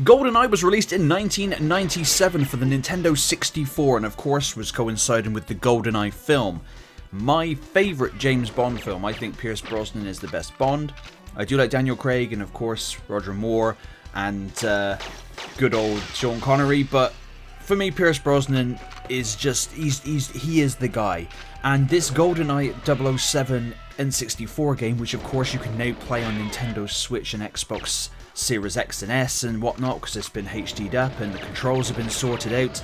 GoldenEye was released in 1997 for the Nintendo 64 and of course was coinciding with the GoldenEye film. My favourite James Bond film. I think Pierce Brosnan is the best Bond. I do like Daniel Craig and of course Roger Moore and good old Sean Connery, but for me Pierce Brosnan is just, he is the guy. And this GoldenEye 007 N64 game, which of course you can now play on Nintendo Switch and Xbox Series X and S and whatnot, because it's been HD'd up and the controls have been sorted out,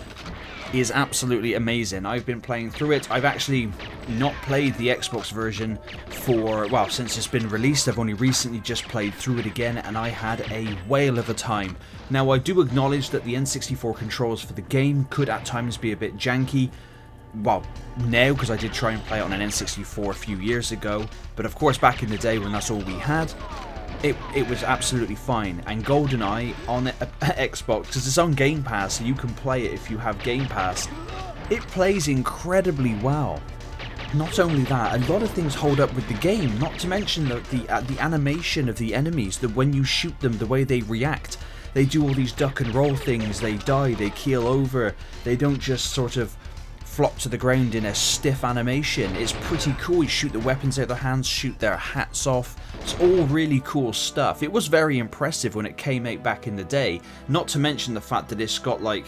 is absolutely amazing. I've been playing through it. I've actually not played the Xbox version for, well, since it's been released. I've only recently just played through it again and I had a whale of a time. Now I do acknowledge that the N64 controls for the game could at times be a bit janky. Well, now, because I did try and play it on an N64 a few years ago, but of course back in the day when that's all we had, it was absolutely fine. And GoldenEye on Xbox, because it's on Game Pass, so you can play it if you have Game Pass, it plays incredibly well. Not only that, a lot of things hold up with the game, not to mention the animation of the enemies, that when you shoot them, the way they react. They do all these duck and roll things, they die, they keel over, they don't just sort of flop to the ground in a stiff animation. It's pretty cool. You shoot the weapons out of their hands, shoot their hats off. It's all really cool stuff. It was very impressive when it came out back in the day, not to mention the fact that it's got like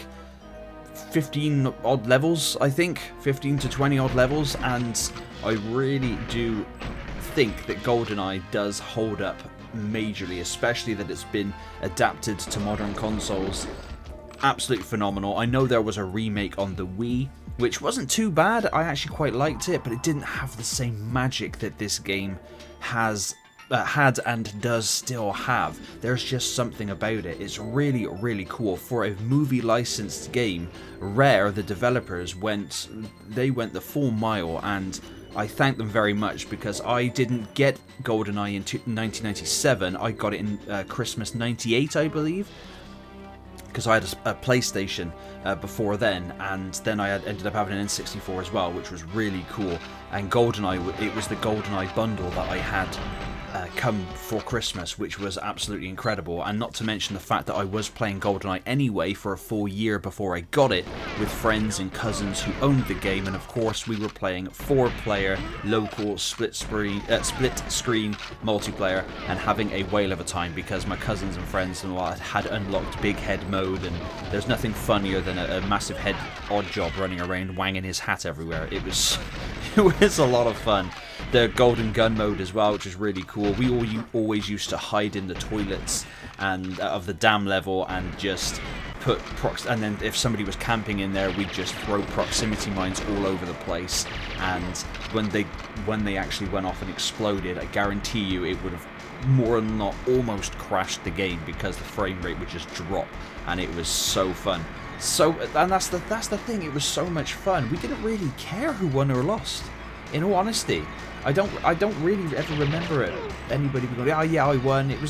15 odd levels, I think, 15 to 20 odd levels, and I really do think that GoldenEye does hold up majorly, especially that it's been adapted to modern consoles. Absolutely phenomenal. I know there was a remake on the Wii, which wasn't too bad. I actually quite liked it, but it didn't have the same magic that this game has had and does still have. There's just something about it. It's really, really cool. For a movie licensed game, Rare, the developers, went the full mile, and I thank them very much, because I didn't get GoldenEye in 1997. I got it in Christmas 98, I believe, because I had a PlayStation before then, and then I ended up having an N64 as well, which was really cool. And GoldenEye, it was the GoldenEye bundle that I had come for Christmas, which was absolutely incredible. And not to mention the fact that I was playing GoldenEye anyway for a full year before I got it, with friends and cousins who owned the game, and of course we were playing 4-player local split screen multiplayer and having a whale of a time, because my cousins and friends and all had unlocked big head mode, and there's nothing funnier than a massive head odd job running around wanging his hat everywhere. It was a lot of fun. The golden gun mode as well, which is really cool. We always used to hide in the toilets and of the dam level and just put and then if somebody was camping in there, we'd just throw proximity mines all over the place. And when they actually went off and exploded, I guarantee you it would have more than not almost crashed the game, because the frame rate would just drop, and it was so fun. And that's the thing. It was so much fun. We didn't really care who won or lost. In all honesty, I don't really ever remember anybody going, "Oh yeah, I won." It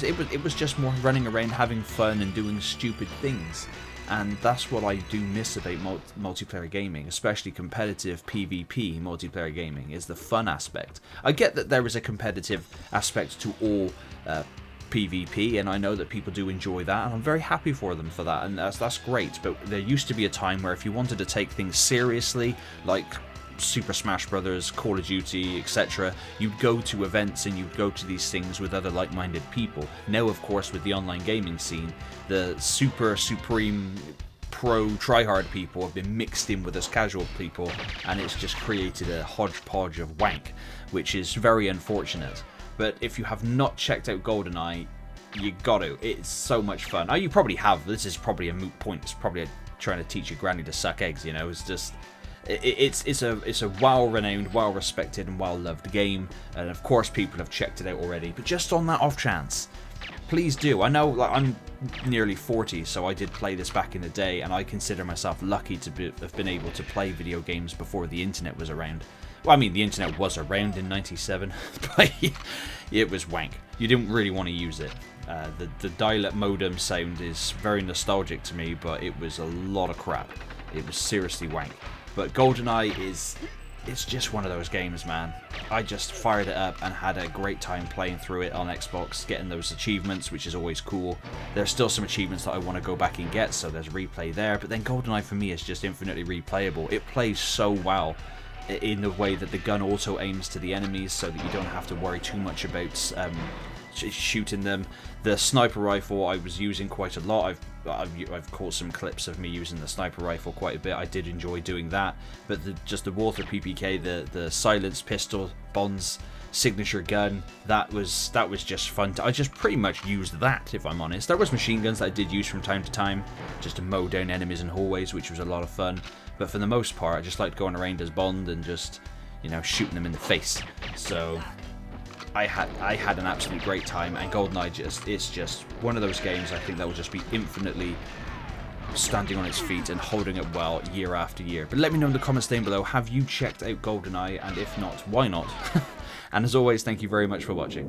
was just more running around having fun and doing stupid things, and that's what I do miss about multiplayer gaming, especially competitive PvP multiplayer gaming, is the fun aspect. I get that there is a competitive aspect to all PvP, and I know that people do enjoy that, and I'm very happy for them for that, and that's great. But there used to be a time where if you wanted to take things seriously, like Super Smash Brothers, Call of Duty, etc., you'd go to events and you'd go to these things with other like-minded people. Now, of course, with the online gaming scene, the supreme pro tryhard people have been mixed in with us casual people, and it's just created a hodgepodge of wank, which is very unfortunate. But if you have not checked out GoldenEye, you got to. It's so much fun. Oh, you probably have. This is probably a moot point. It's probably trying to teach your granny to suck eggs, you know. It's just... It's a well-renowned, well-respected and well-loved game, and of course people have checked it out already, but just on that off chance, please do. I know, like, I'm nearly 40, so I did play this back in the day, and I consider myself lucky to have been able to play video games before the internet was around. Well, I mean, the internet was around in 97, but it was wank. You didn't really want to use it. The dial-up modem sound is very nostalgic to me, but it was a lot of crap. It was seriously wank. But GoldenEye is it's just one of those games, man. I just fired it up and had a great time playing through it on Xbox, getting those achievements, which is always cool. There's still some achievements that I want to go back and get, so there's replay there. But then GoldenEye for me is just infinitely replayable. It plays so well in the way that the gun auto aims to the enemies, so that you don't have to worry too much about shooting them. The sniper rifle I was using quite a lot. I've caught some clips of me using the sniper rifle quite a bit. I did enjoy doing that, but just the Walther PPK, the silenced pistol, Bond's signature gun, that was just fun. I just pretty much used that, if I'm honest. There was machine guns that I did use from time to time, just to mow down enemies in hallways, which was a lot of fun. But for the most part, I just liked going around as Bond and just, you know, shooting them in the face. So I had an absolute great time, and GoldenEye it's just one of those games I think that will just be infinitely standing on its feet and holding it well year after year. But let me know in the comments down below, have you checked out GoldenEye, and if not, why not? And as always, thank you very much for watching.